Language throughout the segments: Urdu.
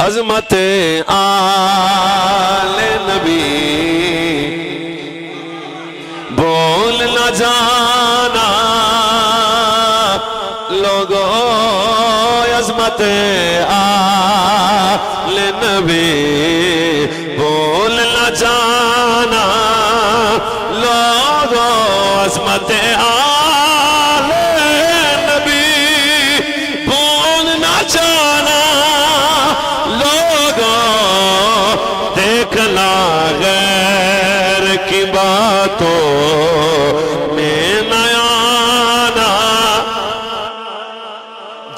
عظمت آل نبی بول نہ جانا لوگو عظمت آل نبی بول نہ جانا لوگو عظمت آل نبی بول نہ جانا لوگو دیکھنا غیر کی باتوں میں نہ آنا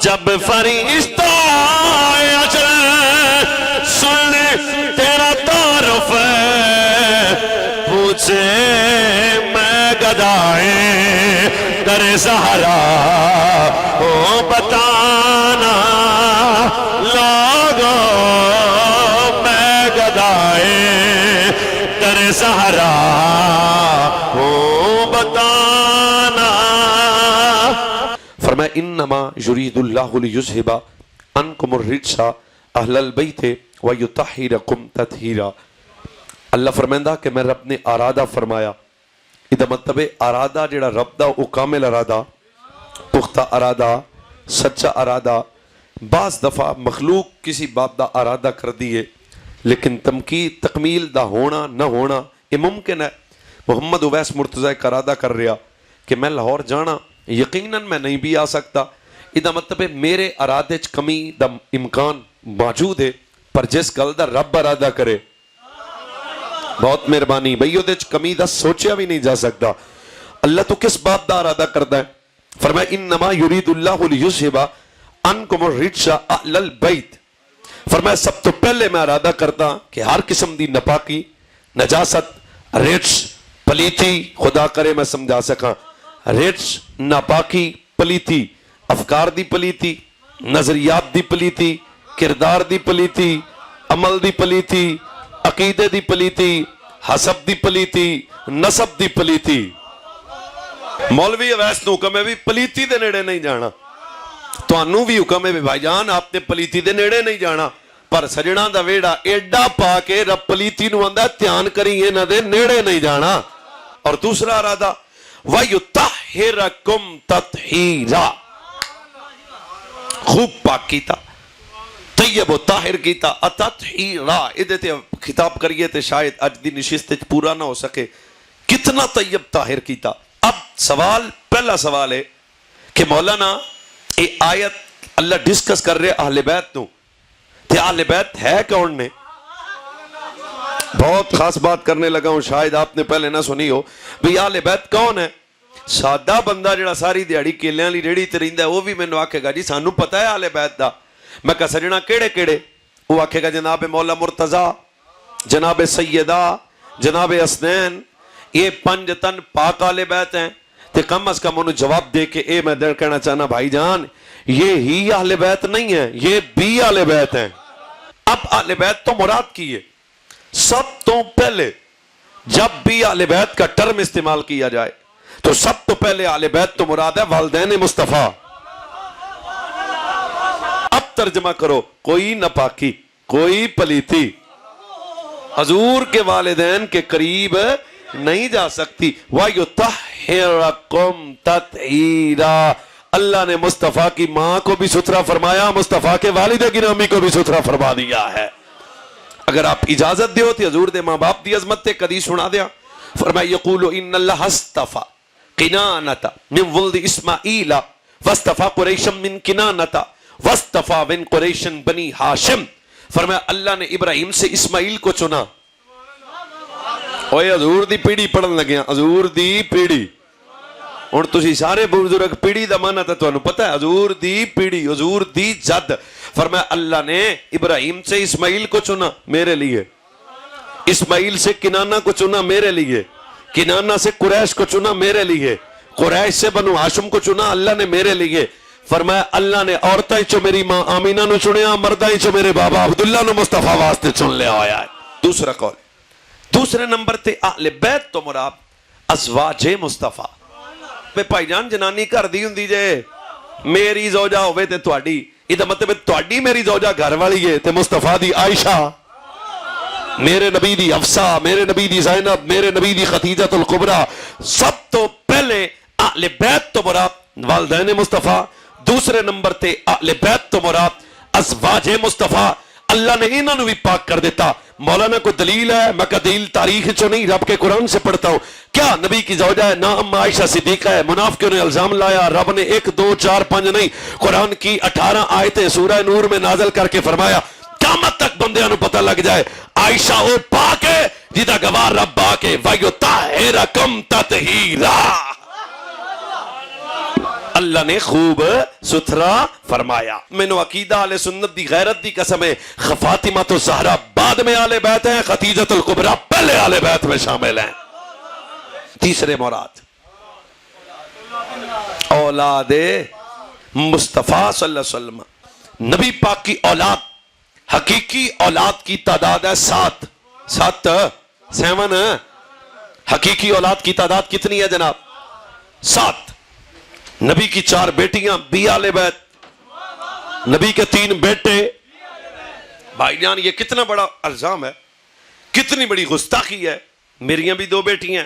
جب فرشتہ اجل سن تیرا تعارف پوچھے میں گدائے در زہرا ہو بتانا لوگوں میں گدائے در زہرا ہو بتانا. فرمایا انما یرید اللہ لیذھب عنکم الرجس اہل البیت ویطہرکم تطہیرا. اللہ فرمائندہ کہ میں رب نے ارادہ فرمایا. یہ مطلب ارادہ جڑا رب دا او کامل ارادہ پختہ ارادہ سچا ارادہ. بعض دفعہ مخلوق کسی بات دا ارادہ کر دیے لیکن تمکید تکمیل دا ہونا نہ ہونا یہ ممکن ہے. محمد اویس مرتضی کا ارادہ کر رہا کہ میں لاہور جانا یقیناً میں نہیں بھی آ سکتا. یہ مطلب میرے ارادے چ کمی دا امکان موجود ہے پر جس گل دا رب ارادہ کرے بہت مہربانی بھئی وہ کمی دا سوچیا بھی نہیں جا سکتا. اللہ تو کس بات دا ارادہ کرتا ہے؟ فرمایا انما یرید اللہ لیذھب عنکم الرجس اہل البیت. فرمایا سب تو پہلے میں ارادہ کرتا کہ ہر قسم دی نپاکی نجاست رجس پلیتی خدا کرے میں سمجھا سکاں رجس ناپاکی پلیتی افکار دی پلیتی نظریات دی پلیتی کردار دی پلیتی عمل دی پلیتی عقیدے دی پلیتی حسب دی پلیتی نسب دی پلیتی. مولوی اویس نو حکم ہے بھی پلیتی دے نیڑے نہیں جانا. تو انو بھی حکم ہے بھی بھائی جان آپ نے پلیتی دے نیڑے نہیں جانا پر سجنہ دا ویڑا ایڈا پا کے رب پلیتی نو اندہ تیان کریں نہ دے نیڑے نہیں جانا. اور دوسرا ارادہ وَيُطَحِّرَكُمْ تَطْحِيرًا خوب پاک کیتا طیب و طاہر کیتا تطہیرا. ادھے تے خطاب کریے تے شاید اج دی نشست پورا نہ ہو سکے کتنا طیب طاہر کیتا. اب سوال پہلا سوال ہے کہ مولانا یہ آیت اللہ ڈسکس کر رہے اہل بیت نو تے اہل بیت ہے کون نے؟ بہت خاص بات کرنے لگا ہوں شاید آپ نے پہلے نہ سنی ہو. بھئی اہل بیت کون ہے؟ سادہ بندہ جڑا ساری دیہڑی کیلیاں لی ریڑی تے رہندا ہے وہ بھی مینوں آکھے گا جی سانو پتہ ہے اہل بیت دا. میں کہا سجنا کیڑے کیڑے؟ وہ آکھے گا جناب مولا مرتضی جناب سیدہ جناب حسنین یہ 5 تن پاک اہل بیت ہیں. تے کم از کم انہوں جواب دے کے اے میں در کہنا چاہنا بھائی جان یہ ہی اہل بیت نہیں ہے یہ بھی اہل بیت ہیں. اب اہل بیت تو مراد کی ہے سب تو پہلے جب بھی اہل بیت کا ٹرم استعمال کیا جائے تو سب تو پہلے اہل بیت تو مراد ہے والدین مصطفیٰ. اب ترجمہ کرو کوئی نپاکی کوئی پلیتی حضور کے والدین کے قریب نہیں جا سکتی. وَيُطَحِّرَكُمْ تَطْحِيرًا. اللہ نے مصطفیٰ کی ماں کو بھی ستھرا فرمایا مصطفیٰ کے والد گرامی کو بھی ستھرا فرما دیا ہے. اگر آپ اجازت دیو تو حضور دے ماں باپ دی عظمت تے کدی سنا دیا. فرمایا یقول ان اللہ اصطفى کنانۃ من ولد اسماعیل واصطفى قریشا من کنانۃ واصطفى من قریش بنی ہاشم. فرمایا اللہ نے ابراہیم سے اسماعیل کو چنا. اوے حضور دی پیڑھی پڑھن لگے حضور دی پیڑھی. ہن تسی سارے بزرگ پیڑھی دا معنی تے تانوں پتہ ہے حضور دی پیڑھی حضور دی جد. فرمایا اللہ نے ابراہیم سے اسماعیل کو چنا میرے لیے اسماعیل سے کنانہ کو چنا میرے لیے کنانہ سے قریش کو چنا میرے لیے قریش سے بنو ہاشم کو چنا اللہ نے میرے لیے. فرمایا اللہ نے عورتیں چو میری ماں آمینہ نو چنیا مردیں چو میرے بابا عبداللہ نو مصطفیٰ واسطے چن لیا آیا ہے. دوسرا قول دوسرے نمبر تے اہل بیت تو مراد ازواج مصطفیٰ. پہ پائی جان جنانی کر دی ہوں دی جے میری زوجہ ہوئے تے تواڈی یہ مطلب تہاڈی میری زوجہ گھر والی ہے تے مصطفیٰ دی عائشہ، میرے نبی دی حفصہ، میرے نبی دی زینب، میرے نبی دی خدیجہ الکبریٰ، سب تو پہلے اہل بیت تو مراد والدین مصطفیٰ، دوسرے نمبر تے اہل بیت تو مراد ازواج مصطفیٰ، اللہ نے انہوں نے بھی پاک کر دیتا۔ مولانا کو دلیل ہے؟ میں کہا دلیل تاریخ چو نہیں، رب کے قرآن سے پڑھتا ہوں۔ کیا نبی کی زوجہ ہے؟ نام عائشہ صدیقہ ہے۔ منافقوں نے الزام لایا، رب نے 1 2 4 5 نہیں، قرآن کی 18 آیتیں سورہ نور میں نازل کر کے فرمایا قیامت تک بندیاں نو پتہ لگ جائے عائشہ وہ پاک ہے جدا گواہ رب آ کے وَيُطَهِّرَكُمْ تَطْهِيرًا، اللہ نے خوب ستھرا فرمایا۔ مینو عقیدہ اہل سنت دی غیرت دی قسم ہے، فاطمہ تو زہرا بعد میں اہل بیت ہیں، خدیجہ الکبریٰ پہلے اہل بیت میں شامل ہیں۔ تیسرے مراد اولاد مصطفیٰ صلی اللہ علیہ وسلم، نبی پاک کی اولاد، حقیقی اولاد کی تعداد ہے 7 حقیقی اولاد کی تعداد کتنی ہے جناب؟ 7۔ نبی کی 4 بیٹیاں بھی اہل بیت، نبی کے 3 بیٹے۔ بھائی جان یہ کتنا بڑا الزام ہے، کتنی بڑی گستاخی ہے۔ میریاں بھی 2 بیٹی ہیں،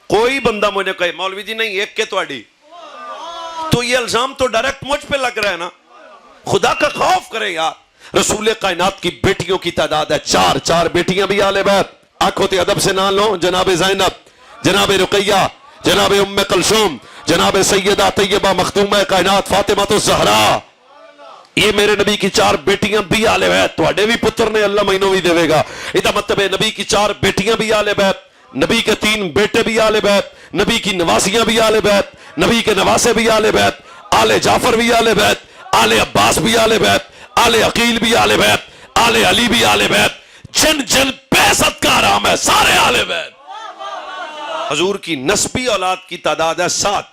کوئی بندہ مجھے کہے مولوی جی نہیں ایک کے تواڈی، تو یہ الزام تو ڈائریکٹ مجھ پہ لگ رہا ہے نا۔ خدا کا خوف کرے یار۔ رسول کائنات کی بیٹیوں کی تعداد ہے 4 بیٹیاں بھی اہل بیت۔ آنکھوں تے ادب سے نام لو، جناب زینب، جناب رقیہ، جناب ام کلثوم، جناب سیدہ طیبہ مخدومہ کائنات فاطمہ الزہرا، یہ میرے نبی کی 4 بیٹیاں بھی اہل بیت۔ تواڈے بھی پتر نے اللہ مہینوں بھی دے گا۔ یہ مطلب ہے نبی کی 4 بیٹیاں بھی اہل بیت، نبی کے 3 بیٹے بھی اہل بیت، نبی کی نواسیاں بھی اہل بیت، نبی کے نواسے بھی اہل بیت، آل جعفر بھی اہل بیت، آل عباس بھی اہل بیت، آل عقیل بھی اہل بیت، آل علی بھی اہل بیت، جن جن بعثت کا حرام ہے سارے اہل بیت۔ حضور کی نسبی اولاد کی تعداد ہے 7۔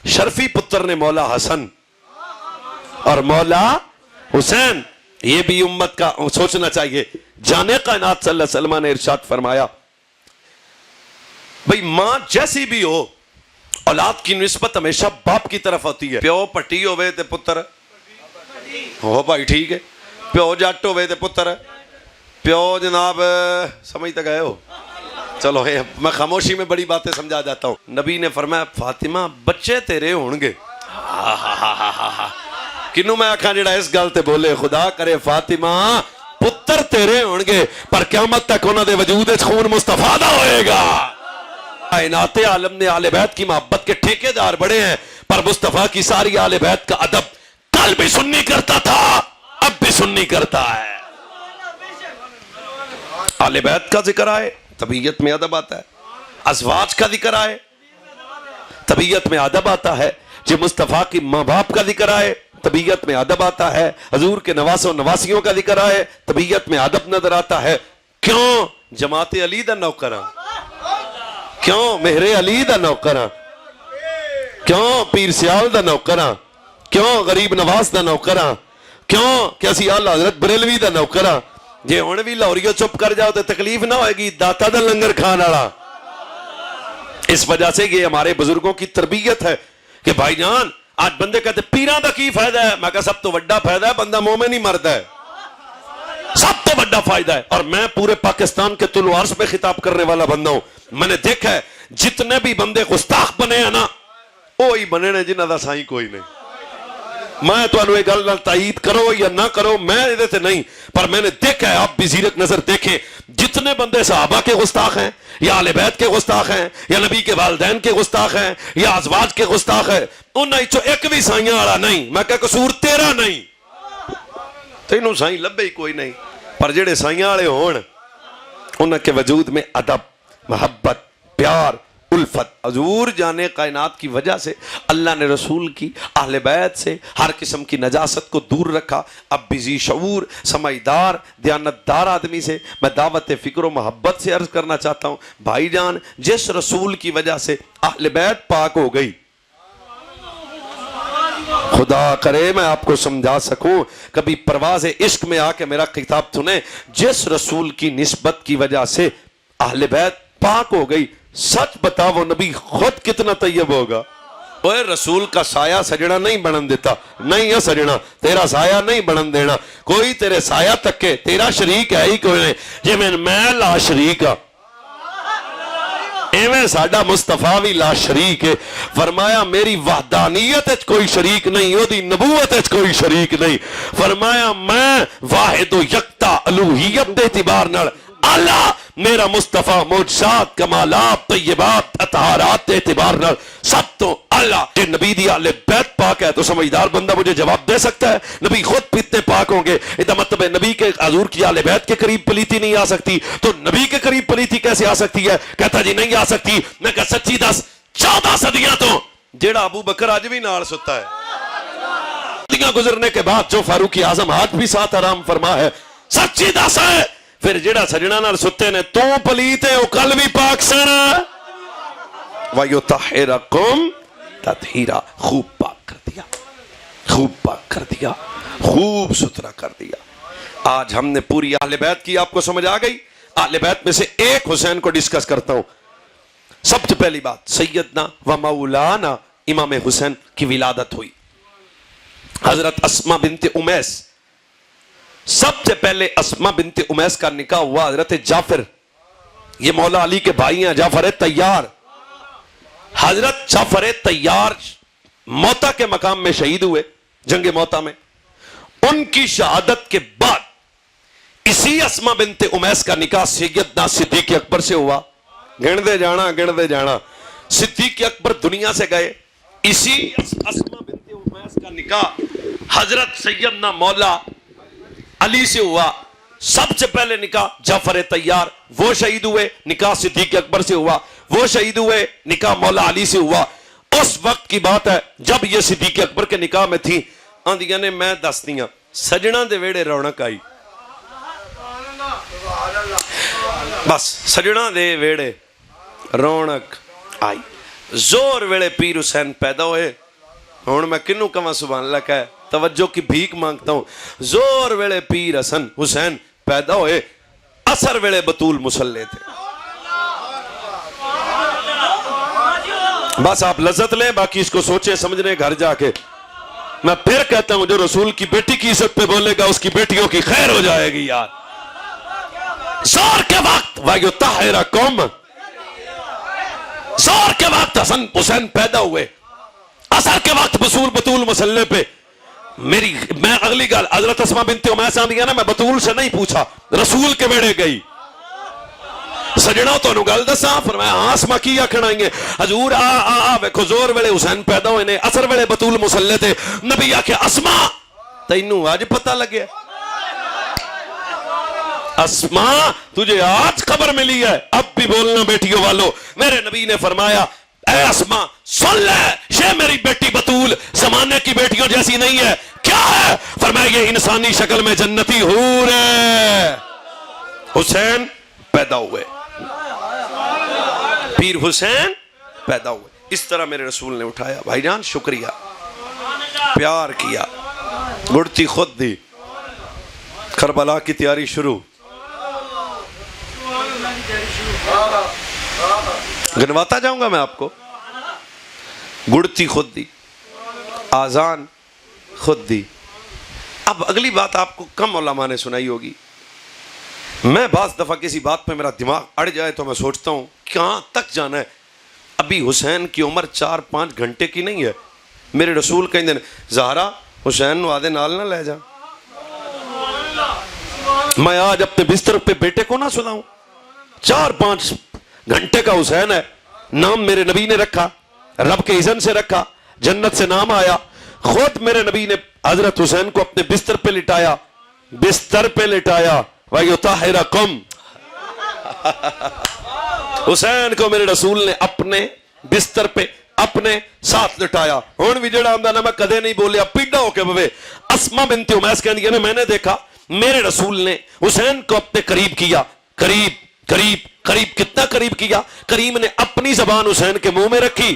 شرفی پتر نے مولا حسن اور مولا حسین، یہ بھی امت کا سوچنا چاہیے۔ جانے کائنات صلی اللہ علیہ وسلم نے ارشاد فرمایا بھئی ماں جیسی بھی ہو اولاد کی نسبت ہمیشہ باپ کی طرف ہوتی ہے۔ پیو پٹی ہوئے تے پتر ہو بھائی ٹھیک ہے، پیو جٹ ہوئے تے پتر، پیو جناب سمجھتے گئے ہو، چلو میں خاموشی میں بڑی باتیں سمجھا جاتا ہوں۔ نبی نے فرمایا فاطمہ بچے تیرے ہونگے۔ کنوں میں آکھاں جڑا اس گل تے بولے خدا کرے فاطمہ پتر تیرے ہونگے، پر قیامت تک انہاں دے وجود وچ خون مصطفیٰ دا ہوئے گا۔ کائنات عالم نے اہل بیت کی محبت کے ٹھیکیدار بڑے ہیں، پر مصطفیٰ کی ساری اہل بیت کا ادب کل بھی سنی کرتا تھا، اب بھی سنی کرتا ہے۔ اہل بیت کا ذکر آئے طبیعت میں ادب آتا ہے، ازواج کا ذکر آئے طبیعت میں ادب آتا ہے، جو مصطفیٰ کی ماں باپ کا ذکر آئے طبیعت میں ادب آتا ہے، حضور کے نواسوں نواسیوں کا ذکر آئے طبیعت میں ادب نظر آتا ہے۔ کیوں؟ جماعت علی دا نوکراں، کیوں مہر علی دا نوکراں، کیوں پیر سیال دا نوکراں، کیوں غریب نواز دا نوکراں، کیوں کہ اسی اعلی حضرت بریلوی دا نوکراں۔ جے ہن بھی لاہوریو چپ کر جاؤ تو تکلیف نہ ہوئے گی، داتا دا لنگر کھان والا۔ اس وجہ سے یہ ہمارے بزرگوں کی تربیت ہے کہ بھائی جان آج بندے کہتے پیراں دا کی فائدہ ہے، میں کہا سب تو بڑا فائدہ ہے بندہ مومن ہی مرد ہے، سب تو بڑا فائدہ ہے۔ اور میں پورے پاکستان کے طول و عرض پہ خطاب کرنے والا بندہ ہوں، میں نے دیکھا ہے جتنے بھی بندے گستاخ بنے ہیں نا وہی بنے نے جنہاں دا سائیں کوئی نہیں۔ میں تو انہوں ایک گل تائید کرو یا نہ کرو، میں ادھے سے نہیں، پر میں نے دیکھا ہے، آپ بھی زیرک نظر دیکھیں جتنے بندے صحابہ کے گستاخ ہیں یا اہل بیت کے گستاخ ہیں یا نبی کے والدین کے گستاخ ہیں یا ازواج کے گستاخ ہیں، انہاں چو ایک بھی سائیاں والا نہیں۔ میں کہا قصور تیرا نہیں، تینوں سائیں لبے ہی کوئی نہیں، پر جڑے سائیاں والے ہون انہاں کے وجود میں ادب، محبت، پیار، الفت۔ حضور جانے کائنات کی وجہ سے اللہ نے رسول کی اہل بیت سے ہر قسم کی نجاست کو دور رکھا۔ اب بھی ذی شعور، سمجھدار، دیانتدار آدمی سے میں دعوت فکر و محبت سے عرض کرنا چاہتا ہوں بھائی جان جس رسول کی وجہ سے اہل بیت پاک ہو گئی، خدا کرے میں آپ کو سمجھا سکوں، کبھی پرواز عشق میں آ کے میرا خطاب سنیں، جس رسول کی نسبت کی وجہ سے اہل بیت پاک ہو گئی، سچ بتا وہ نبی خود کتنا طیب ہوگا، اوے رسول کا سایہ سجنا نہیں بنن دیتا، نہیں ہے سجنا تیرا سایہ نہیں بنن دینا، کوئی تیرے سایہ تک کے تیرا شریک ہے ہی کوئی نہیں، جی میں لا شریک ہاں ایویں ساڈا مصطفیٰ بھی لا شریک ہے۔ فرمایا میری وحدانیت اچ کوئی شریک نہیں، او دی نبوت اچ کوئی شریک نہیں۔ فرمایا میں واحد و یکتا الوہیت دے اعتبار نال اللہ میرا مصطفیٰ معجزات کمالات طیبات اطہارات دے اعتبار نال سب تو اللہ۔ کہ نبی دی اہل بیت پاک ہے تو سمجھدار بندہ مجھے جواب دے سکتا ہے نبی خود کتنے پاک ہوں گے؟ اس کا مطلب ہے نبی کے حضور کی اہل بیت کے قریب پلیتی نہیں آ سکتی، تو نبی کے قریب پلیتی کیسے آ سکتی ہے؟ کہتا جی نہیں آ سکتی۔ میں کہا سچی دس 14 صدیاں تو جیڑا ابو بکر آج بھی نال ستا ہے، صدیاں گزرنے کے بعد جو فاروق اعظم آج بھی ساتھ آرام فرما ہے، سچی دس ہے پھر جیڑا سجنا نال ستے نے تو پلیت ہے وہ کل بھی پاک سن وَيُطَهِّرَكُمْ تَطْهِيرًا، خوب پاک کر دیا، خوب پاک کر دیا، خوب ستھرا کر دیا۔ آج ہم نے پوری اہل بیت کی، آپ کو سمجھ آ گئی؟ اہل بیت میں سے ایک حسین کو ڈسکس کرتا ہوں۔ سب سے پہلی بات سیدنا و مولانا امام حسین کی ولادت ہوئی، حضرت اسماء بنت امیس۔ سب سے پہلے اسماء بنت امیس کا نکاح ہوا حضرت جعفر، یہ مولا علی کے بھائی ہیں، جعفر طیار۔ حضرت جعفر طیار موتا کے مقام میں شہید ہوئے جنگ موتا میں۔ ان کی شہادت کے بعد اسی اسماء بنت امیس کا نکاح سیدنا صدیق اکبر سے ہوا۔ گنتے جانا صدیق اکبر دنیا سے گئے، اسی اسماء بنت امیس کا نکاح حضرت سیدنا مولا علی سے ہوا۔ سب سے پہلے نکاح جعفر طیار، وہ شہید ہوئے، نکاح صدیق اکبر سے ہوا، وہ شہید ہوئے، نکاح مولا علی سے ہوا۔ اس وقت کی بات ہے جب یہ صدیق اکبر کے نکاح میں تھی، آندیاں نے میں دستیاں سجنا دے ویڑے رونق آئی، بس سجنا دے ویڑے رونق آئی۔ زور ویڑے پیر حسین پیدا ہوئے، ہون میں کنوں کما سبحان اللہ کہے، توجہ کی بھیک مانگتا ہوں۔ زور ویڑے پیر حسین پیدا ہوئے، اثر ویڑے بطول مسلح تھے۔ بس آپ لذت لیں، باقی اس کو سوچیں سمجھنے گھر جا کے۔ میں پھر کہتا ہوں جو رسول کی بیٹی کی عزت پہ بولے گا اس کی بیٹیوں کی خیر ہو جائے گی یار۔ زور کے وقت وَيُطَهِّرَكُمْ، زور کے وقت حسین پیدا ہوئے، اثر کے وقت بطول مسلح پہ۔ میں اگلی گال حضرت اسماء بنت امیس آندی ہے نا، میں بطول سے نہیں پوچھا، رسول کے بیڑے گئی۔ سجنا تو انہوں گل دساں، فرمایا ہاں اسماء کی آکھنا آئیں گے حضور ویکھو زور ویلے حسین پیدا ہوئے نے، اثر ویلے بطول مسلح تھے۔ نبی آکھے اسماء تینوں آج پتہ لگے، اسماء تجھے آج خبر ملی ہے، اب بھی بولنا بیٹیوں والو۔ میرے نبی نے فرمایا اے اسماء سن لے، یہ میری بیٹی بطول زمانے کی بیٹیوں جیسی نہیں ہے۔ کیا ہے؟ فرمایا یہ انسانی شکل میں جنتی حور ہے۔ حسین پیدا ہوئے، پیر حسین پیدا ہوئے۔ اس طرح میرے رسول نے اٹھایا، بھائی جان شکریہ، پیار کیا، گڑتی خود دی، کربلا کی تیاری شروع۔ گنواتا جاؤں گا میں آپ کو، گڑتی خود دی، آزان خود دی۔ اب اگلی بات آپ کو کم علماء نے سنائی ہوگی، میں بعض دفعہ کسی بات پہ میرا دماغ اڑ جائے تو میں سوچتا ہوں کہاں تک جانا ہے۔ ابھی حسین کی عمر 4-5 گھنٹے کی نہیں ہے، میرے رسول کہیں دن زہرا حسین نو آدھے نال نہ لے جا، میں آج اپنے بستر پہ بیٹے کو نہ سناؤں۔ 4-5 گھنٹے کا حسین ہے، نام میرے نبی نے رکھا، رب کے اذن سے رکھا، جنت سے نام آیا۔ خود میرے نبی نے حضرت حسین کو اپنے بستر پہ لٹایا، بستر پہ لٹایا، وَيُطَهِّرَكُمْ، حسین کو میرے رسول نے اپنے بستر پہ اپنے ساتھ لٹایا۔ ہون بھی جڑا ہمدا نا میں کدے نہیں بولیا، پیڈا ہو کے بوے۔ اسماء بنت امیس کہندی ہے نا، میں نے دیکھا میرے رسول نے حسین کو اپنے قریب کیا، قریب قریب قریب، کتنا قریب کیا؟ کریم نے اپنی زبان حسین کے منہ میں رکھی،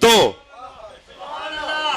2,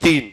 3,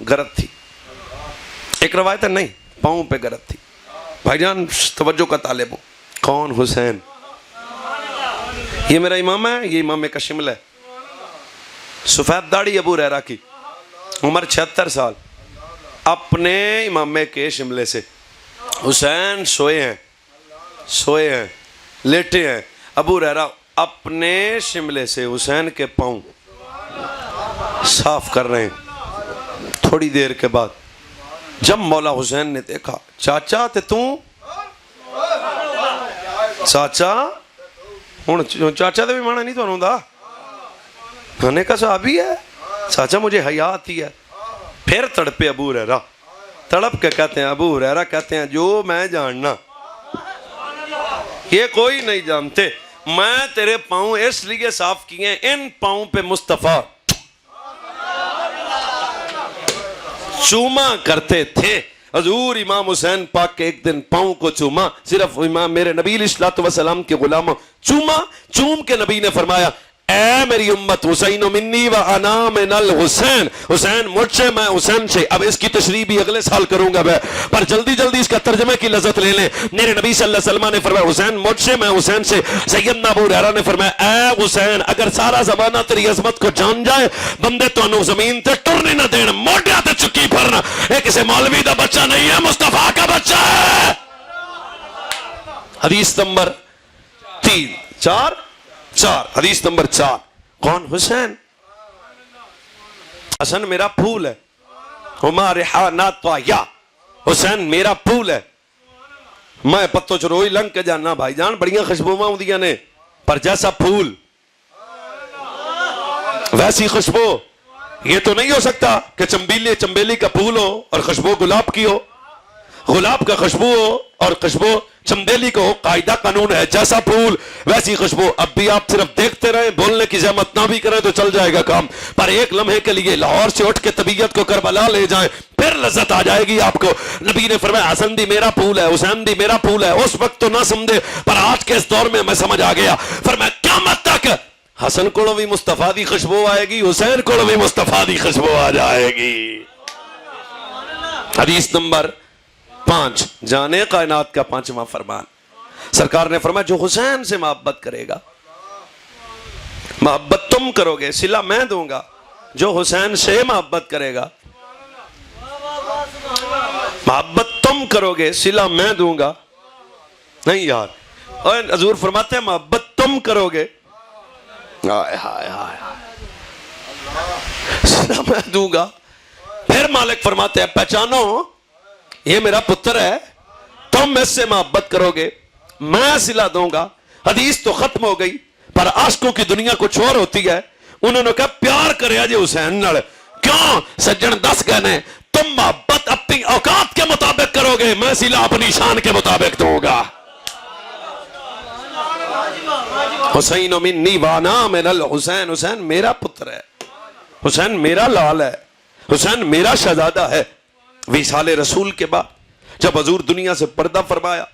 گرد تھی. ایک روایت ہے نہیں، پاؤں پہ گرد تھی. بھائی جان توجہ کا طالب ہوں. کون؟ حسین. یہ میرا امام ہے، یہ امام کا شمل ہے. سفید داڑھی ابو ہریرہ کی، عمر 76 سال. اپنے امام کے شملے سے حسین سوئے ہیں لیٹے ہیں. ابو ہریرہ اپنے شملے سے حسین کے پاؤں صاف کر رہے ہیں. تھوڑی دیر کے بعد جب مولا حسین نے دیکھا، چاچا تے توں، چاچا ہوں چاچا تے بھی مانا نہیں تو ہوندا، کھانے کا صحابی ہے، چاچا مجھے حیا آتی ہے. پھر تڑپے ابو ہریرہ، تڑپ کے کہتے ہیں، ابو ہریرہ کہتے ہیں جو میں جاننا یہ کوئی نہیں جانتے. میں تیرے پاؤں اس لیے صاف کیے، ان پاؤں پہ مصطفیٰ چوما کرتے تھے. حضور امام حسین پاک کے ایک دن پاؤں کو چوما، صرف امام میرے نبی علیہ الصلوۃ والسلام کے غلاموں چوم کے نبی نے فرمایا، اے میری امت، حسین منی و انا من الحسین، حسین مجھ سے میں حسین سے. اب اس کی تشریح بھی اگلے سال کروں گا میں، پر جلدی اس کا ترجمے کی لذت لے لیں. میرے نبی صلی اللہ علیہ وسلم نے فرمایا حسین مجھ سے میں حسین سے. سیدنا ابو ہریرہ نے فرمایا اے حسین اگر سارا زمانہ تیری عظمت کو جان جائے بندے تو زمین تے ٹرنے نہ دین، موڈیا تے چکی پھرنا. یہ کسی مولوی دا بچہ نہیں ہے، مصطفیٰ کا بچہ ہے. حدیث نمبر 4 حدیث نمبر 4. کون؟ حسین. حسن میرا پھول ہے، ہما ریحانات طاہیہ، حسین میرا پھول ہے. میں پتو چروئی لنگ کے جانا بھائی جان، بڑیاں خوشبوواں ہوندیاں نے، پر جیسا پھول ویسی خوشبو یہ تو نہیں ہو سکتا کہ چمبیلی کا پھول ہو اور خوشبو گلاب کی ہو، گلاب کا خوشبو ہو اور خوشبو چمبیلی کو ہو. قاعدہ قانون ہے، جیسا پھول ویسی خوشبو. اب بھی آپ صرف دیکھتے رہیں، بولنے کی زحمت نہ بھی کریں تو چل جائے گا کام. پر ایک لمحے کے لیے لاہور سے اٹھ کے طبیعت کو کربلا لے جائیں، پھر لذت آ جائے گی آپ کو. نبی نے فرمایا حسن بھی میرا پھول ہے، حسین بھی میرا پھول ہے. اس وقت تو نہ سمجھے، پر آج کے اس دور میں سمجھ آ گیا. فرمایا قیامت تک حسن کو بھی مصطفیٰ دی خوشبو آئے گی، حسین کو بھی مصطفیٰ دی خوشبو آ جائے گی. حدیث نمبر 5، جانے کائنات کا 5واں فرمان. سرکار نے فرمایا جو حسین سے محبت کرے گا، محبت تم کرو گے صلہ میں دوں گا. جو حسین سے محبت کرے گا، محبت تم کرو گے صلہ میں دوں گا. نہیں یار، اور حضور فرماتے ہیں محبت تم کرو گے، صلہ میں دوں گا. پھر مالک فرماتے ہیں پہچانو یہ میرا پتر ہے، تم اس سے محبت کرو گے میں صلہ دوں گا. حدیث تو ختم ہو گئی، پر عاشقوں کی دنیا کچھ اور ہوتی ہے. انہوں نے کہا پیار کرے جی حسین نال. کیوں؟ سجن دس گئے نے، تم محبت اپنی اوقات کے مطابق کرو گے، میں صلہ اپنی شان کے مطابق دوں گا. حسین منی وانا من الحسین، حسین میرا پتر ہے، حسین میرا لال ہے، حسین میرا شہزادہ ہے. وصال رسول کے بعد جب حضور دنیا سے پردہ فرمایا،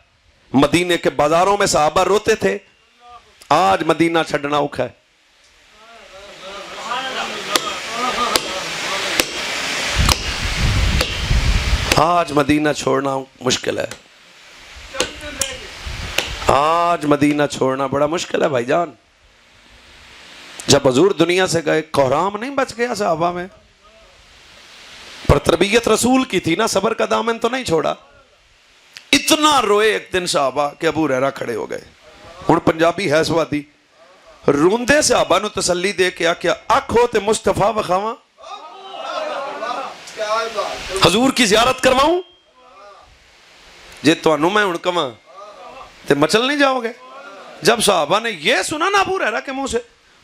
مدینے کے بازاروں میں صحابہ روتے تھے. آج مدینہ چھڑنا اوکھا ہے. آج مدینہ چھوڑنا مشکل ہے، آج مدینہ چھوڑنا بڑا مشکل ہے بھائی جان. جب حضور دنیا سے گئے کوہرام نہیں بچ گیا صحابہ میں، پر تربیت رسول کی تھی نا، صبر کا دامن تو نہیں چھوڑا. اتنا روئے ایک دن صحابہ کہ ابو ہریرہ کھڑے ہو گئے. ہن پنجابی ہے سوادی، روندے صحابہ نو تسلی دے کے آکھیا اکھ ہو تے مصطفیٰ وکھاواں، حضور کی زیارت کرواؤں. جے تانوں میں ہن کواں تے مچل نہیں جاؤ گے. جب صحابہ نے یہ سنا نا ابو ہریرہ کے منہ سے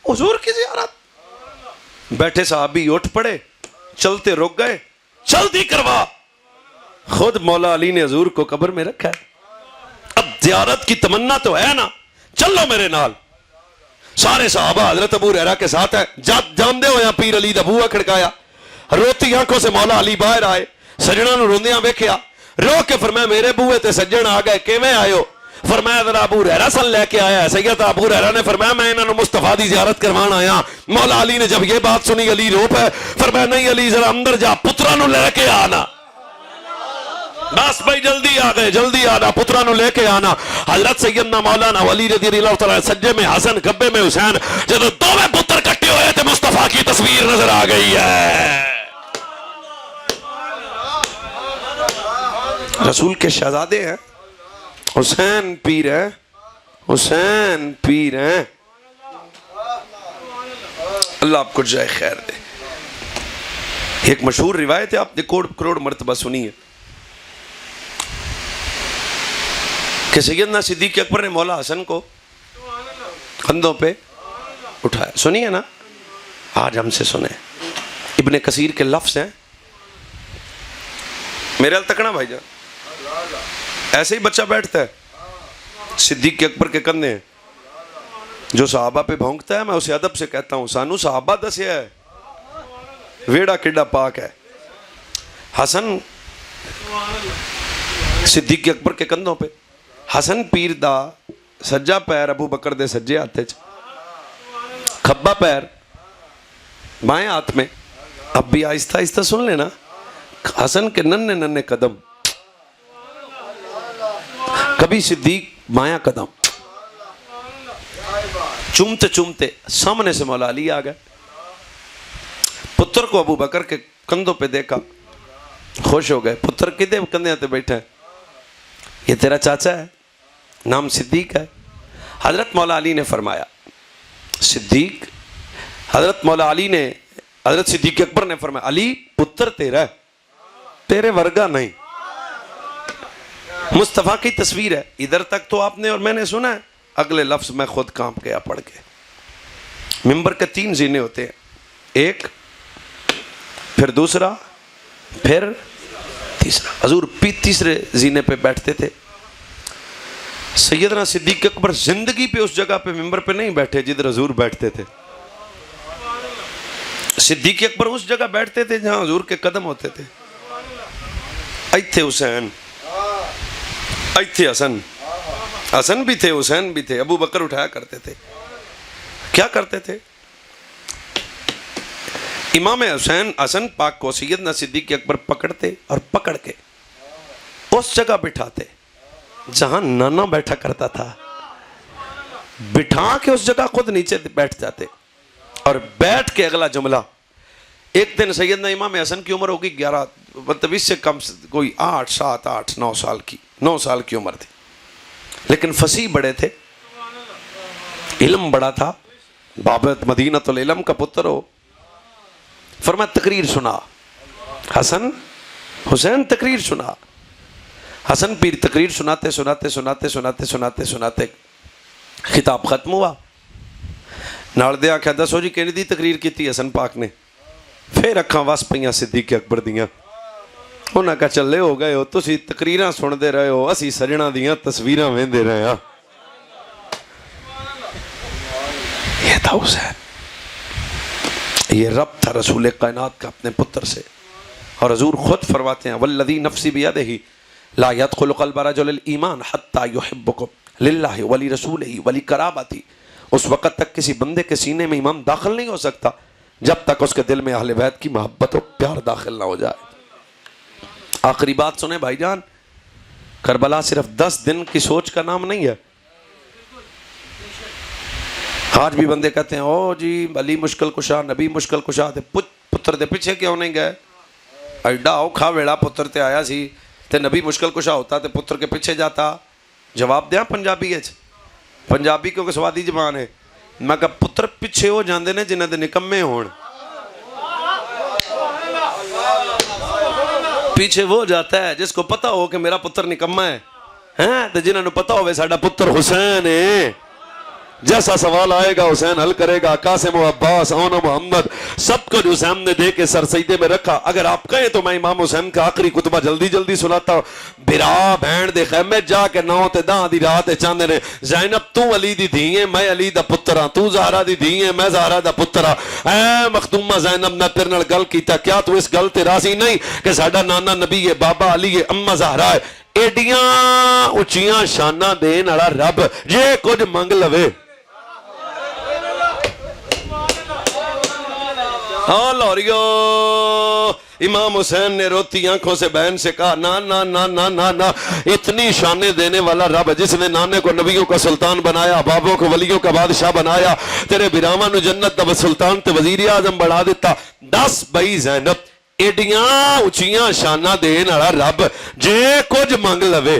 حضور کی زیارت، بیٹھے صحابی اٹھ پڑے، چلتے رک گئے، جلدی کروا. خود مولا علی نے حضور کو قبر میں رکھا ہے. اب زیارت کی تمنا تو ہے نا، چلو میرے نال. سارے صحابہ حضرت ابو ہریرہ کے ساتھ ہیں. جاندے ہویا پیر علی دا بوہا کھڑکایا، روتی آنکھوں سے مولا علی باہر آئے، سجناں نو روندیاں ویکھیا، رو کے فرمایا میرے بوہے تے سجن آ گئے، کیویں آئے ہو؟ فرمایا ذرا ابو ہریرہ سن لے کے آیا ہے. سیدنا ابو ہریرہ نے فرمایا میں انہوں نے مصطفیٰ دی زیارت کروان آیا. مولا علی نے جب یہ بات سنی علی رو پہ فرمایا نہیں علی ذرا اندر جا پترا نو لے کے آنا. بس بھائی جلدی آ گئے, جلدی آنا, پترا نو لے کے آنا. حضرت سیدنا مولانا ولی رضی اللہ تعالیٰ سجے میں حسن گبے میں حسین, جب دو میں پتر کٹے ہوئے تھے مصطفیٰ کی تصویر نظر آ گئی ہے. رسول کے شہزادے ہیں, حسین پیر ہیں, حسین پیر ہیں. اللہ آپ کو جائے خیر دے. ایک مشہور روایت ہے, آپ نے کروڑ مرتبہ سنی ہے کہ سیدنا صدیق اکبر نے مولا حسن کو کندھوں پہ اٹھایا. سنیے نا, آج ہم سے سنیں. ابن کثیر کے لفظ ہیں, میرے حال تکنا بھائی جان, ایسے ہی بچہ بیٹھتا ہے, صدیق اکبر کے کندھے ہیں, جو صحابہ پہ بھونکتا ہے میں اسے ادب سے کہتا ہوں سانو صحابہ دسیا ہے ویڑا کڈا پاک ہے. حسن صدیق اکبر کے کندھوں پہ, حسن پیر دا سجا پیر ابو بکر دے سجے ہاتھے چ, کھبا پیر بائیں ہاتھ میں. اب بھی آہستہ آہستہ سن لینا, حسن کے ننے ننے قدم, کبھی صدیق بایاں قدم, چومتے چومتے سامنے سے مولا علی آ گئے. پتر کو ابو بکر کے کندھوں پہ دیکھا, خوش ہو گئے. پتر کدے کندھے تے بیٹھا ہے, یہ تیرا چاچا ہے, نام صدیق ہے. حضرت مولا علی نے فرمایا صدیق, حضرت مولا علی نے, حضرت صدیق اکبر نے فرمایا علی پتر تیرا ہے, تیرے ورگا نہیں. مصطفیٰ کی تصویر ہے. ادھر تک تو آپ نے اور میں نے سنا ہے, اگلے لفظ میں خود کانپ گیا پڑھ کے. ممبر کے 3 زینے ہوتے ہیں, ایک پھر دوسرا پھر تیسرا. حضور تیسرے زینے پہ بیٹھتے تھے. سیدنا صدیق اکبر زندگی پہ اس جگہ پہ ممبر پہ نہیں بیٹھے جدھر حضور بیٹھتے تھے. صدیق اکبر اس جگہ بیٹھتے تھے جہاں حضور کے قدم ہوتے تھے. ایتھے حسین, ایتھے حسن, حسن بھی تھے حسین بھی تھے. ابو بکر اٹھایا کرتے تھے. کیا کرتے تھے؟ امام حسن پاک کو سیدنا صدیق اکبر پکڑتے اور پکڑ کے اس جگہ بٹھاتے جہاں نانا بیٹھا کرتا تھا. بٹھا کے اس جگہ خود نیچے بیٹھ جاتے اور بیٹھ کے اگلا جملہ. ایک دن سیدنا امام حسن کی عمر ہوگی 11 سے کم, کوئی 8 7 8 9 سال کی, 9 سال کی عمر تھی, لیکن فصیح بڑے تھے, علم بڑا تھا, بابت مدینۃ العلم کا پتر ہو. فرمایا تقریر سنا. حسن حسین تقریر سنا. حسن پیر تقریر سناتے سناتے سناتے سناتے سناتے سناتے خطاب ختم ہوا. نال دے آکھیا دسو جی کہنی دی تقریر کیتی حسن پاک نے. پھر اکھاں وس پئیاں صدیق اکبر دیاں. انہاں کہا چلے ہو گئے ہو, تسی تقریراں سن دے رہے ہو, اسی سجنا دیاں تصویراں ویندے رہے ہاں. یہ تھا حسین, یہ رب تھا رسول کائنات کا اپنے پتر سے. اور حضور خود فرماتے ہیں والذی نفسی بیدہ لا يدخل قلب رجل الایمان حتی یحبکم للہ ولرسولہ ولقرابتہ. اس وقت تک کسی بندے کے سینے میں ایمان داخل نہیں ہو سکتا جب تک اس کے دل میں اہل بیت کی محبت و پیار داخل نہ ہو جائے. آخری بات سنیں بھائی جان, کربلا صرف 10 دن کی سوچ کا نام نہیں ہے. آج بھی بندے کہتے ہیں او جی علی مشکل کشا, نبی مشکل کشا, پتر دے پیچھے کیوں نہیں گئے؟ ایڈا اوکھا ویڑا پتر تے آیا سی تے نبی مشکل کشا ہوتا تے پتر کے پیچھے جاتا. جواب دیاں پنجابی ہے, پنجابی کیونکہ سوادی زبان ہے. میں کہا پتر پیچھے ہو جاندے نے جنہاں دے نکمے ہون. پیچھے وہ جاتا ہے جس کو پتا ہو کہ میرا پتر نکمہ ہے, ہاں تو جنہاں نے پتا ہوئے ساڈا پتر حسین ہے. جیسا سوال آئے گا حسین حل کرے گا. قاسم و عباس اونا محمد سب کو جو حسین نے دے کے سر سجدے میں رکھا. اگر آپ کہیں تو میں امام حسین کا آخری خطبہ جلدی جلدی سناتا ہوں. برا بہن دے خیمے جا کے 9 تے 10 دی رات چاندے نے زینب تو علی دی دھی ہے میں علی دا پتر ہاں, تو زہرا دی دھی ہے میں زہرا دا پتر ہاں. اے مخدومہ زینب نے تیرے نال گل کیتا, کیا تو اس گل تے راضی نہیں کہ ساڈا نانا نبی ہے, بابا علی ہے, اماں زہرا ہے. ایڈیاں اچیاں شاناں دین والا رب جے کچھ منگ لوے ہاں لوریو امام حسین نے روتی آنکھوں سے بہن سے کہا نا نا نا نا نا نا اتنی شانے دینے والا رب جس نے نانے کو نبیوں کا سلطان بنایا بابوں کو ولیوں کا بادشاہ بنایا تیرے براما نو جنت دا سلطان تے وزیر اعظم بڑھا دیتا 10 بھائی زینب ایڈیاں اچیاں شانہ دین والا رب جے کچھ منگ لوے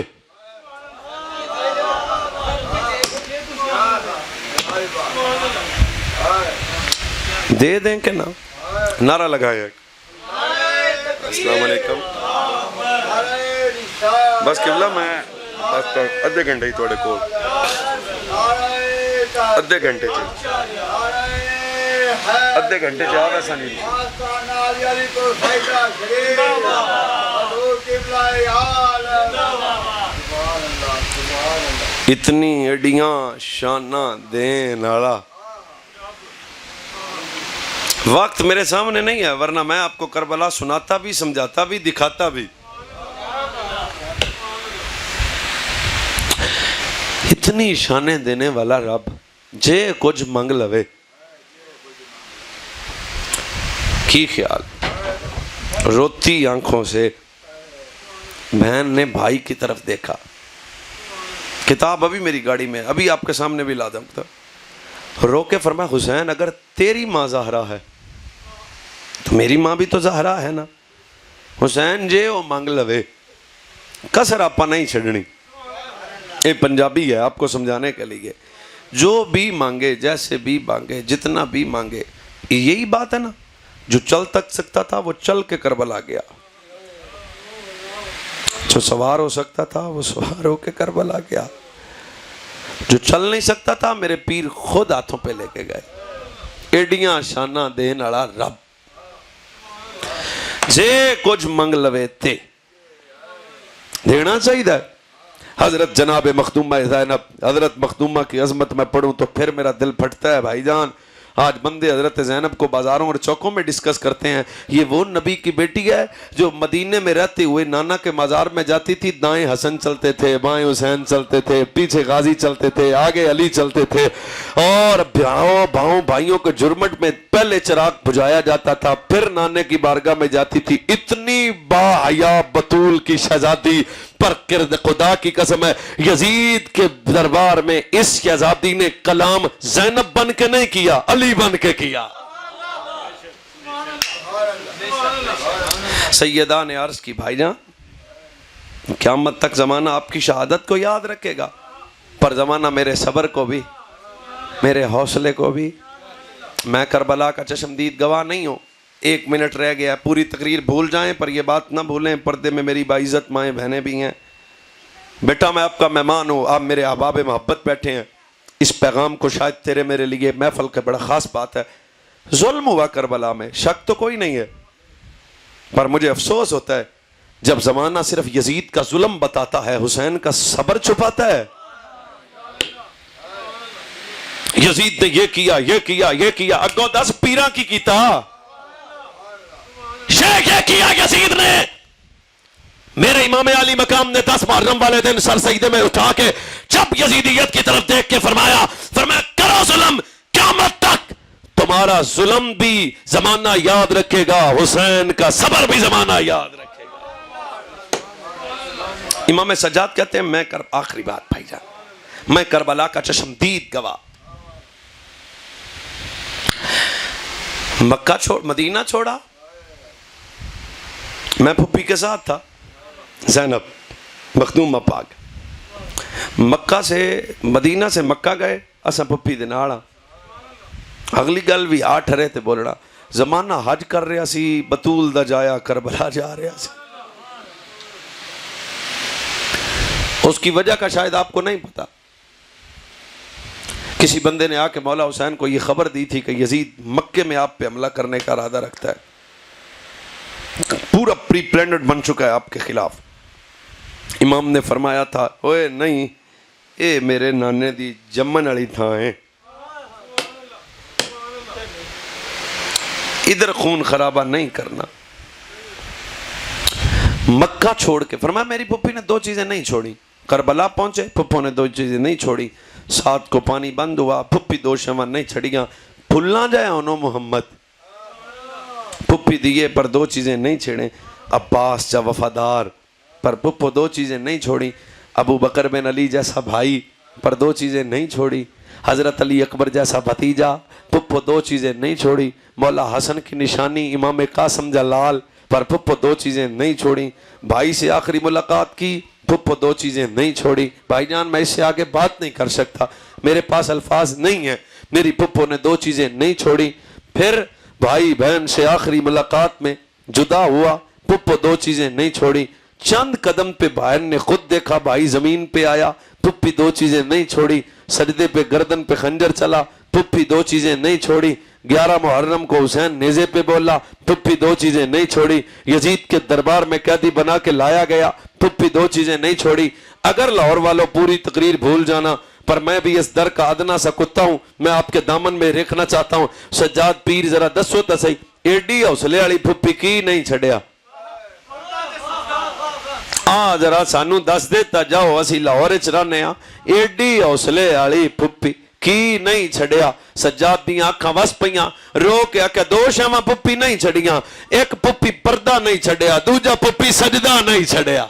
دے دیں کہ نا نعرہ لگایا السلام علیکم بس قبلہ میں ادھے گھنٹے ہی توڑے کول ادھے گھنٹے چاہ ویسا نہیں اتنی اڈیاں شانہ دین والا وقت میرے سامنے نہیں ہے ورنہ میں آپ کو کربلا سناتا بھی سمجھاتا بھی دکھاتا بھی اتنی شانے دینے والا رب جے کچھ منگ لوے کی خیال روتی آنکھوں سے بہن نے بھائی کی طرف دیکھا کتاب ابھی میری گاڑی میں ابھی آپ کے سامنے بھی لا دوں رو کے فرمایا حسین اگر تیری ماں زہرا ہے تو میری ماں بھی تو زہرا ہے نا حسین جے وہ مانگ لوے کسر آپا نہیں چھڑنی یہ پنجابی ہے آپ کو سمجھانے کے لیے جو بھی مانگے جیسے بھی مانگے جتنا بھی مانگے یہی بات ہے نا جو چل تک سکتا تھا وہ چل کے کربلا گیا جو سوار ہو سکتا تھا وہ سوار ہو کے کربلا گیا جو چل نہیں سکتا تھا میرے پیر خود ہاتھوں پہ لے کے گئے ایڈیاں شانہ دین والا رب جے کچھ منگ لوے تے دینا چاہیے حضرت جناب مخدومہ زینب حضرت مخدومہ کی عظمت میں پڑھوں تو پھر میرا دل پھٹتا ہے بھائی جان آج بندے حضرت زینب کو بازاروں اور چوکوں میں ڈسکس کرتے ہیں یہ وہ نبی کی بیٹی ہے جو مدینے میں رہتے ہوئے نانا کے مزار میں جاتی تھی دائیں حسن چلتے تھے بائیں حسین چلتے تھے پیچھے غازی چلتے تھے آگے علی چلتے تھے اور بھائیوں کے جرمٹ میں پہلے چراغ بجھایا جاتا تھا پھر نانے کی بارگاہ میں جاتی تھی اتنی باحیا بطول کی شہزادی پر کرد خدا کی قسم ہے یزید کے دربار میں اس شہزادی نے کلام زینب بن کے نہیں کیا علی بن کے کیا سیدہ نے عرض کی بھائی جان قیامت تک زمانہ آپ کی شہادت کو یاد رکھے گا پر زمانہ میرے صبر کو بھی میرے حوصلے کو بھی میں کربلا کا چشمدید گواہ نہیں ہوں 1 منٹ رہ گیا پوری تقریر بھول جائیں پر یہ بات نہ بھولیں پردے میں میری باعزت مائیں بہنیں بھی ہیں بیٹا میں آپ کا مہمان ہوں آپ میرے احباب محبت بیٹھے ہیں اس پیغام کو شاید تیرے میرے لیے محفل کا بڑا خاص بات ہے ظلم ہوا کربلا میں شک تو کوئی نہیں ہے پر مجھے افسوس ہوتا ہے جب زمانہ صرف یزید کا ظلم بتاتا ہے حسین کا صبر چھپاتا ہے یزید نے یہ کیا اگو 10 پیرا کی کیتا شیخ یہ کیا یزید نے میرے امام علی مقام نے 10 محرم والے دن سر سجدے میں اٹھا کے جب یزیدیت کی طرف دیکھ کے فرمایا کرو ظلم قیامت تک تمہارا ظلم بھی زمانہ یاد رکھے گا حسین کا صبر بھی زمانہ یاد رکھے گا امام سجاد کہتے ہیں میں آخری بات بھائی جان میں کربلا کا چشمدید گواہ مکہ مدینہ چھوڑا میں پھپھی کے ساتھ تھا زینب مخدومہ پاک مکہ سے مدینہ سے مکہ گئے اساں پھپھی دے نال اگلی گل بھی 8 رہے تے بولنا زمانہ حج کر رہا سی بطول دا جایا کربلا جا رہا سی اس کی وجہ کا شاید آپ کو نہیں پتا کسی بندے نے آ کے مولا حسین کو یہ خبر دی تھی کہ یزید مکے میں آپ پہ حملہ کرنے کا ارادہ رکھتا ہے پورا پری پلانڈ بن چکا ہے آپ کے خلاف امام نے فرمایا تھا اوے نہیں اے میرے نانے دی جمن والی تھاں ہے ادھر خون خرابہ نہیں کرنا مکہ چھوڑ کے فرمایا میری پھپھی نے دو چیزیں نہیں چھوڑی. کربلا پہنچے پھپھو نے دو چیزیں نہیں چھوڑی. سات کو پانی بند ہوا پھپھی دو شمع نہیں چھڑیاں. بھولنا جائے انہوں محمد پھپھی دیے پر دو چیزیں نہیں چھڑیں. عباس جا وفادار پر پھپھو دو چیزیں نہیں چھوڑی. ابو بکر بن علی جیسا بھائی پر دو چیزیں نہیں چھوڑی. حضرت علی اکبر جیسا بھتیجا پھپھو دو چیزیں نہیں چھوڑی. مولا حسن کی نشانی امام قاسم جلال پر پھپھو دو چیزیں نہیں چھوڑی. بھائی سے آخری ملاقات کی پھپھو دو چیزیں نہیں چھوڑی. بھائی جان میں اس سے آگے بات نہیں کر سکتا, میرے پاس الفاظ نہیں ہیں. میری پھپھو نے دو چیزیں نہیں چھوڑی. پھر بھائی بہن سے آخری ملاقات میں جدا ہوا پھپھو دو چیزیں نہیں چھوڑی. چند قدم پہ بہن نے خود دیکھا بھائی زمین پہ آیا پھپھی دو چیزیں نہیں چھوڑی. سجدے پہ گردن پہ خنجر چلا پھپھی دو چیزیں نہیں چھوڑی. 11 محرم کو حسین نیزے پہ بولا پھپھی دو چیزیں نہیں چھوڑی. یزید کے دربار میں قیدی بنا کے لایا گیا پھپھی دو چیزیں نہیں چھوڑی. اگر لاہور والوں پوری تقریر بھول جانا پر میں بھی اس در کا ادنا سا کتا ہوں, میں آپ کے دامن میں رکھنا چاہتا ہوں. سجاد پیر ذرا دسو تا صحیح ایڈی حوصلے والی پھپھی کی نہیں چھڑیا؟ ذرا سانو دس دیتا جاؤ اسی لاہور وچ رہنے ہاں. ایڈی حوصلے والی پھپھی کی نہیں چھڑیا؟ سجاد دیاں آنکھاں وس پیاں رو کے آکھیا دو شمع پھپھی نہیں چھڑیاں. ایک پھپھی پردہ نہیں چھڑیا دوجا پھپھی سجدہ نہیں چھڑیا.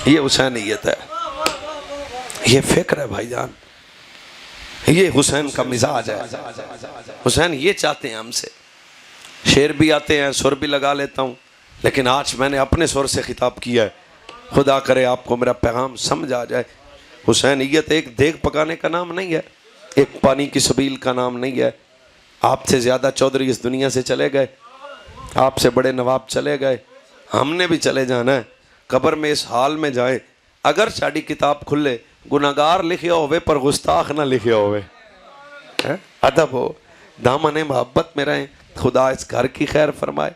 یہ حسینیت ہے, یہ فکر ہے بھائی جان, یہ حسین کا مزاج ہے. حسین یہ چاہتے ہیں ہم سے. شعر بھی آتے ہیں سر بھی لگا لیتا ہوں لیکن آج میں نے اپنے سر سے خطاب کیا ہے. خدا کرے آپ کو میرا پیغام سمجھ آ جائے. حسینیت ایک دیگ پکانے کا نام نہیں ہے, ایک پانی کی سبیل کا نام نہیں ہے. آپ سے زیادہ چودھری اس دنیا سے چلے گئے, آپ سے بڑے نواب چلے گئے, ہم نے بھی چلے جانا ہے. قبر میں اس حال میں جائیں اگر ساڑی کتاب کھلے گناہگار لکھے ہوئے پر گستاخ نہ لکھے ہوئے. ادب ہو, دامن محبت میں رہیں. خدا اس گھر کی خیر فرمائے.